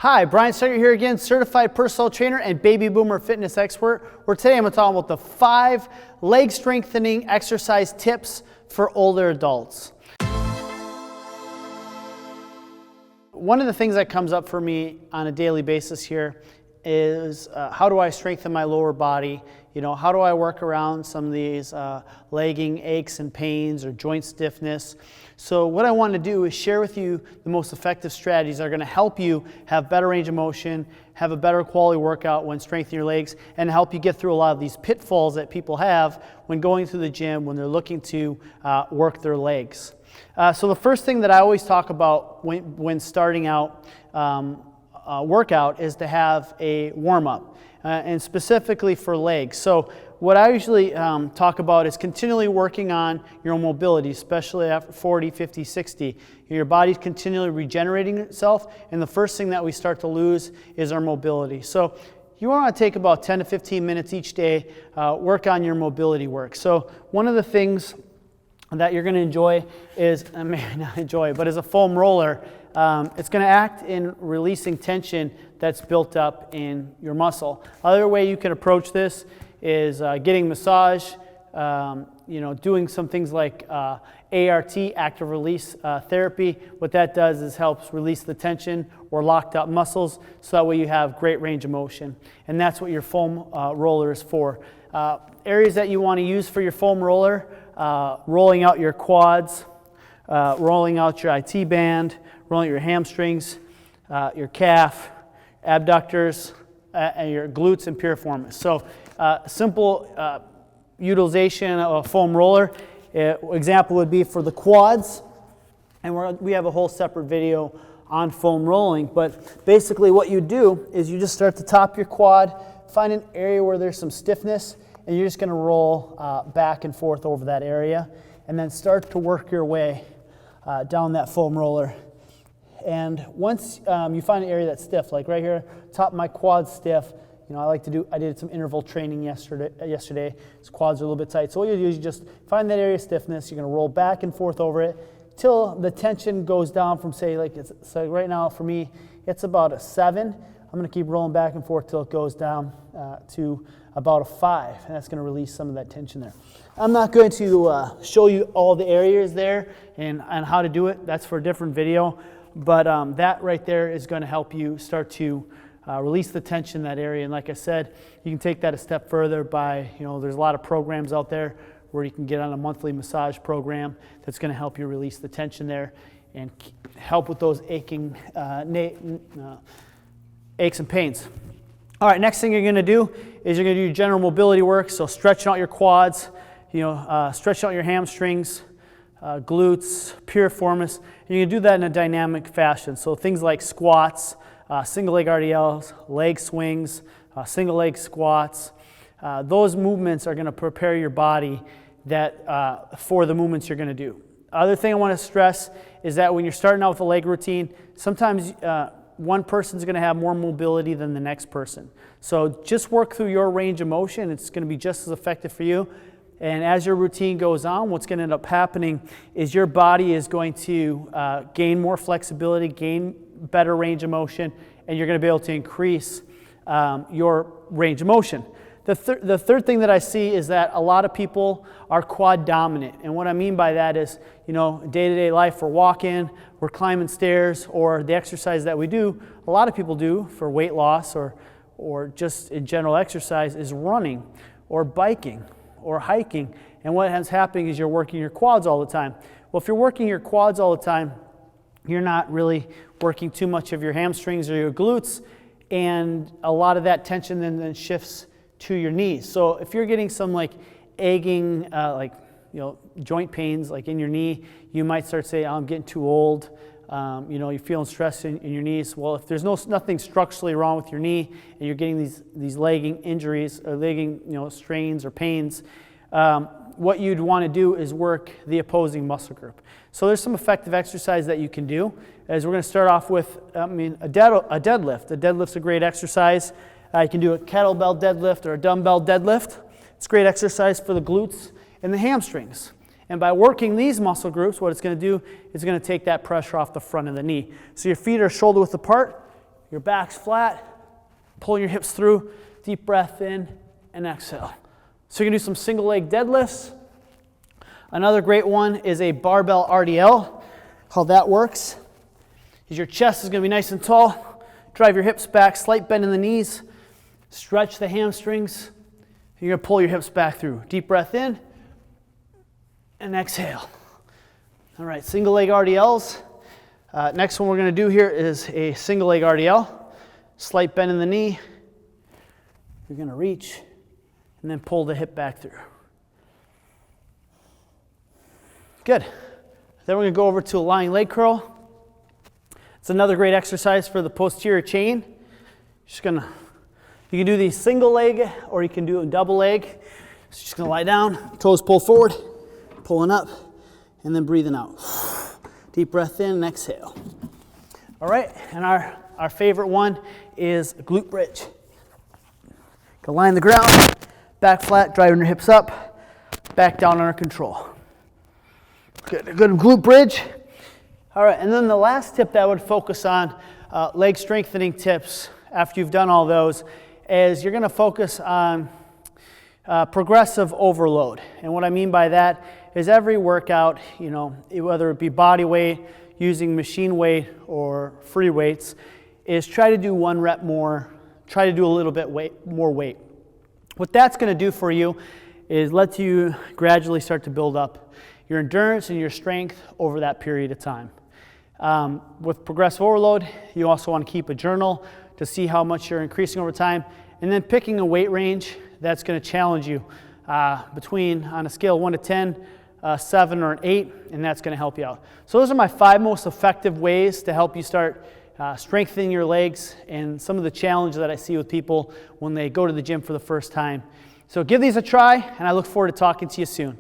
Hi, Brian Stecker here again, certified personal trainer and baby boomer fitness expert. Where today I'm going to talk about the 5 leg strengthening exercise tips for older adults. One of the things that comes up for me on a daily basis here is how do I strengthen my lower body? You know, how do I work around some of these lagging aches and pains or joint stiffness? So what I want to do is share with you the most effective strategies that are going to help you have better range of motion, have a better quality workout when strengthening your legs, and help you get through a lot of these pitfalls that people have when going to the gym when they're looking to work their legs. So the first thing that I always talk about when starting out workout is to have a warm-up, and specifically for legs. So what I usually talk about is continually working on your mobility, especially after 40, 50, 60. Your body's continually regenerating itself, and the first thing that we start to lose is our mobility. So you want to take about 10 to 15 minutes each day, work on your mobility work. So one of the things that you're going to enjoy is, maybe not enjoy, but is a foam roller. It's going to act in releasing tension that's built up in your muscle. Other way you can approach this is getting massage, doing some things like ART, active release therapy. What that does is helps release the tension or locked up muscles, so that way you have great range of motion. And that's what your foam roller is for. Areas that you want to use for your foam roller: rolling out your quads, rolling out your IT band, rolling out your hamstrings, your calf, abductors, and your glutes and piriformis. So simple utilization of a foam roller. Example would be for the quads, and we have a whole separate video on foam rolling, but basically what you do is you just start at the top of your quad, find an area where there's some stiffness, and you're just going to roll back and forth over that area, and then start to work your way down that foam roller. And once you find an area that's stiff, like right here, top of my quad stiff, I did some interval training yesterday. His quads are a little bit tight. So what you do is you just find that area of stiffness. You're going to roll back and forth over it till the tension goes down from, so right now for me, it's about a 7. I'm going to keep rolling back and forth till it goes down to about a 5, and that's going to release some of that tension there. I'm not going to show you all the areas there and how to do it. That's for a different video, but that right there is going to help you start to release the tension in that area. And like I said, you can take that a step further by, there's a lot of programs out there where you can get on a monthly massage program that's going to help you release the tension there and help with those aching aches and pains. All right, next thing you're going to do is you're going to do general mobility work. So stretching out your quads, stretching out your hamstrings, glutes, piriformis. And you're going to do that in a dynamic fashion. So things like squats, single leg RDLs, leg swings, single leg squats. Those movements are going to prepare your body for the movements you're going to do. Other thing I want to stress is that when you're starting out with a leg routine, sometimes one person's going to have more mobility than the next person. So just work through your range of motion. It's going to be just as effective for you. And as your routine goes on, what's going to end up happening is your body is going to gain more flexibility, gain better range of motion, and you're going to be able to increase your range of motion. The third thing that I see is that a lot of people are quad dominant. And what I mean by that is, day-to-day life, we're walking, we're climbing stairs, or the exercise that we do, a lot of people do for weight loss or just in general exercise is running or biking or hiking. And what ends happening is you're working your quads all the time. Well, if you're working your quads all the time, you're not really working too much of your hamstrings or your glutes, and a lot of that tension then shifts to your knees. So if you're getting some aching, joint pains like in your knee, you might start saying, I'm getting too old. You're feeling stress in your knees. Well, if there's nothing structurally wrong with your knee and you're getting these lagging injuries or lagging strains or pains, what you'd want to do is work the opposing muscle group. So there's some effective exercise that you can do. As we're going to start off with, a deadlift. A deadlift's a great exercise. You can do a kettlebell deadlift or a dumbbell deadlift. It's a great exercise for the glutes and the hamstrings. And by working these muscle groups, what it's going to do is going to take that pressure off the front of the knee. So your feet are shoulder width apart, your back's flat, pulling your hips through, deep breath in, and exhale. So you can do some single leg deadlifts. Another great one is a barbell RDL. How that works is your chest is going to be nice and tall. Drive your hips back, slight bend in the knees. Stretch the hamstrings. You're going to pull your hips back through. Deep breath in and exhale. All right, single leg RDLs. Next one we're going to do here is a single leg RDL. Slight bend in the knee. You're going to reach and then pull the hip back through. Good. Then we're going to go over to a lying leg curl. It's another great exercise for the posterior chain. You can do these single leg or you can do a double leg. So just going to lie down, toes pull forward, pulling up, and then breathing out. Deep breath in and exhale. All right, and our favorite one is glute bridge. Go lie on the ground, back flat, driving your hips up, back down under control. Good glute bridge. All right, and then the last tip that I would focus on, leg strengthening tips after you've done all those, is you're going to focus on progressive overload. And what I mean by that is every workout, whether it be body weight, using machine weight or free weights, is try to do 1 rep more, try to do a little bit more weight. What that's going to do for you is let you gradually start to build up your endurance and your strength over that period of time. With progressive overload, you also want to keep a journal to see how much you're increasing over time, and then picking a weight range that's going to challenge you between, on a scale of 1 to 10, 7 or an 8, and that's going to help you out. So those are my 5 most effective ways to help you start strengthening your legs and some of the challenges that I see with people when they go to the gym for the first time. So give these a try, and I look forward to talking to you soon.